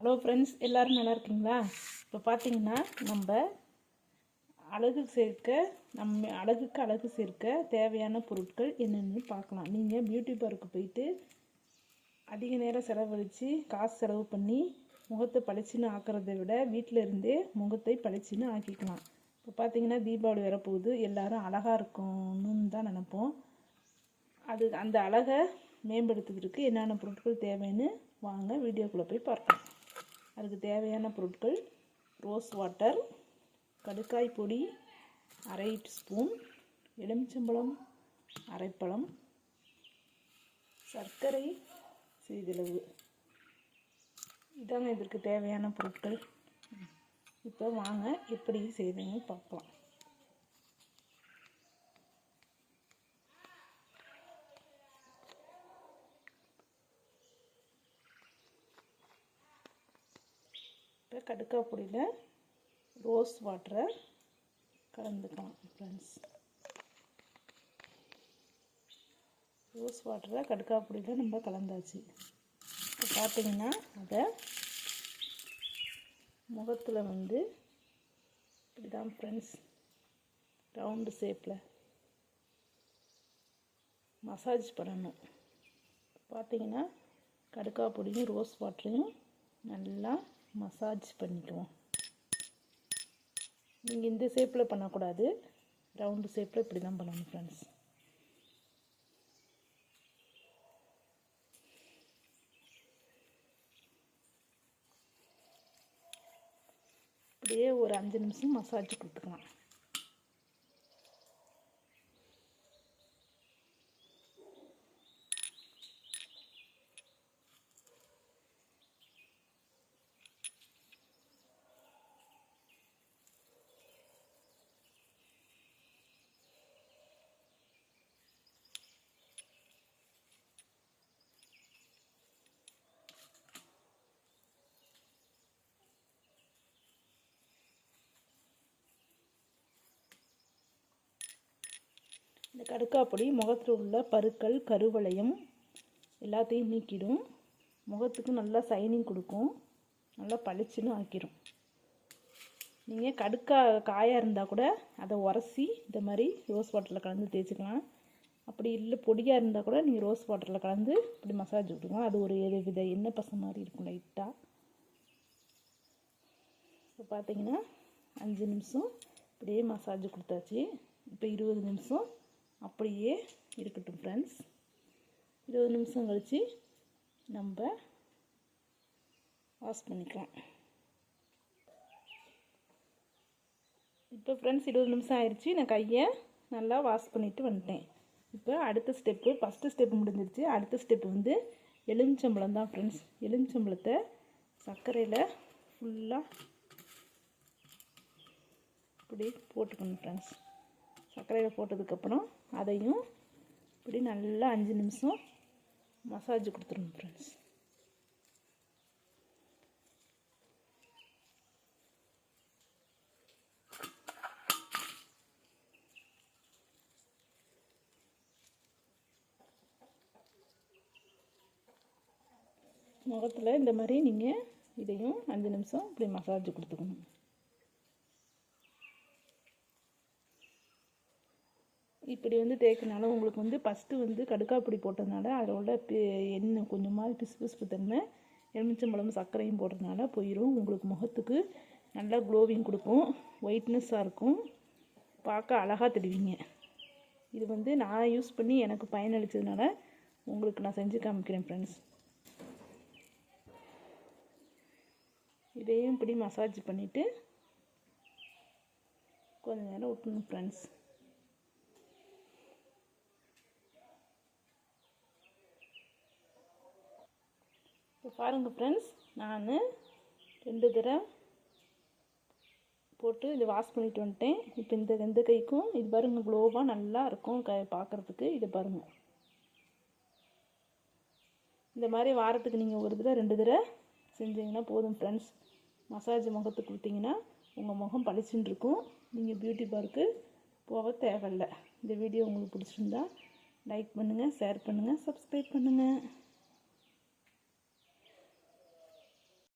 Hello friends, எல்லோரும் நல்லா இருக்கீங்களா? இப்போ பார்த்தீங்கன்னா நம்ம அழகுக்கு அழகு சேர்க்க தேவையான பொருட்கள் என்னென்னு பார்க்கலாம். நீங்கள் பியூட்டி பார்க்கு போயிட்டு அதிக நேரம் செலவழித்து காசு செலவு பண்ணி முகத்தை பளிச்சுன்னு ஆக்கிறத விட வீட்டில் இருந்தே முகத்தை பளிச்சுன்னு ஆக்கிக்கலாம். இப்போ பார்த்தீங்கன்னா தீபாவளி வரப்போகுது, எல்லோரும் அழகாக இருக்கணும்னு தான் நினைப்போம். அந்த அழகை மேம்படுத்துறதுக்கு என்னென்ன பொருட்கள் தேவைன்னு வாங்க வீடியோக்குள்ளே போய் பார்க்கலாம். அதுக்கு தேவையான பொருட்கள்: ரோஸ் வாட்டர், கடுக்காய் பொடி 1/2 ஸ்பூன், எலுமிச்சம்பழம் அரைப்பழம், சர்க்கரை சிறிதளவு. இதாங்க இதற்கு தேவையான பொருட்கள். இப்போ வாங்க எப்படி செய்யுதுன்னு பார்க்கலாம். இப்போ கடுக்காய் பொடியில் ரோஸ் வாட்டரை கலந்துக்கலாம் ஃப்ரெண்ட்ஸ். ரோஸ் வாட்டரை கடுக்காய் பொடியில் நம்ம கலந்தாச்சு. இப்போ பார்த்தீங்கன்னா அதை முகத்தில் இப்படி தான் ஃப்ரெண்ட்ஸ் ரவுண்டு ஷேப்பில் மசாஜ் பண்ணணும். பார்த்தீங்கன்னா கடுக்காய் பொடியும் ரோஸ் வாட்டரையும் நல்லா மசாஜ் பண்ணிக்குவோம். நீங்கள் இந்த ஷேப்பில் பண்ணக்கூடாது, ரவுண்டு ஷேப்பில் இப்படி தான் பண்ணணும் ஃப்ரெண்ட்ஸ். இப்படியே ஒரு 5 நிமிஷம் மசாஜ் கொடுத்துக்கலாம். இந்த கடுக்காய் பொடி முகத்தில் உள்ள பருக்கள், கருவளையம் எல்லாத்தையும் நீக்கிடும். முகத்துக்கு நல்லா சைனிங் கொடுக்கும், நல்லா பளிச்சுன்னு ஆக்கிடும். நீங்கள் காயாக இருந்தால் கூட அதை உரசி இந்த மாதிரி ரோஸ் வாட்டரில் கலந்து தேய்ச்சிக்கலாம். அப்படி இல்லை பொடியாக இருந்தால் கூட நீங்கள் ரோஸ் வாட்டரில் கலந்து இப்படி மசாஜ் விட்டுக்கலாம். அது ஒரு வித எண்ணெய் பசை மாதிரி இருக்கும் லைட்டாக. இப்போ பார்த்தீங்கன்னா 5 நிமிஷம் இப்படியே மசாஜ் கொடுத்தாச்சு. இப்போ 20 நிமிஷம் அப்படியே இருக்கட்டும் ஃப்ரெண்ட்ஸ். 20 நிமிஷம் கழித்து நம்ம வாஷ் பண்ணிக்கலாம். இப்போ ஃப்ரெண்ட்ஸ் 20 நிமிஷம் ஆயிடுச்சு. நான் கையை நல்லா வாஷ் பண்ணிவிட்டு வந்துட்டேன். இப்போ அடுத்த ஸ்டெப்பு, ஃபஸ்ட்டு ஸ்டெப்பு முடிஞ்சிருச்சு. அடுத்த ஸ்டெப்பு எலுமிச்சம்பழம் தான் ஃப்ரெண்ட்ஸ். எலுமிச்சம்பழத்தை சர்க்கரையில் ஃபுல்லாக இப்படி போட்டுக்கணும் ஃப்ரெண்ட்ஸ். சர்க்கரையில் போட்டதுக்கப்புறம் அதையும் இப்படி நல்லா 5 நிமிஷம் மசாஜ் கொடுத்துருங்க ஃப்ரெண்ட்ஸ். முகத்தில் இந்த மாதிரி நீங்கள் இதையும் 5 நிமிஷம் இப்படி மசாஜ் கொடுத்துக்கணும். இப்படி தேய்க்கனால உங்களுக்கு ஃபஸ்ட்டு கடுக்காய் பொடி போட்டதுனால அதில் உள்ள எண்ணெய் கொஞ்சமாக பிசு தன்மை எலுமிச்சம்பழம் சர்க்கரையும் போடுறதுனால போயிடும். உங்களுக்கு முகத்துக்கு நல்லா க்ளோவிங் கொடுக்கும், ஒயிட்னஸாக இருக்கும், பார்க்க அழகாக தெரிவிங்க. இது நான் யூஸ் பண்ணி எனக்கு பயனளித்ததுனால உங்களுக்கு நான் செஞ்சு காமிக்கிறேன் ஃப்ரெண்ட்ஸ். இதையும் இப்படி மசாஜ் பண்ணிவிட்டு கொஞ்சம் நேரம் விட்டுணும் ஃப்ரெண்ட்ஸ். இப்போ பாருங்கள் ஃப்ரெண்ட்ஸ், நான் 2 தடவை போட்டு இதை வாஷ் பண்ணிட்டு வந்துட்டேன். இப்போ இந்த கைக்கும் இது பாருங்கள் க்ளோவாக நல்லா இருக்கும் பார்க்குறதுக்கு. இதை பாருங்கள், இந்த மாதிரி வாரத்துக்கு நீங்கள் ஒரு தடவை 2 தடவை செஞ்சீங்கன்னா போதும் ஃப்ரெண்ட்ஸ். மசாஜ் முகத்துக்கு கொடுத்தீங்கன்னா உங்கள் முகம் பளிச்சுன்னு இருக்கும். நீங்கள் பியூட்டி பார்க்கு போக தேவையில்லை. இந்த வீடியோ உங்களுக்கு பிடிச்சிருந்தா லைக் பண்ணுங்கள், ஷேர் பண்ணுங்கள், சப்ஸ்கிரைப் பண்ணுங்கள்.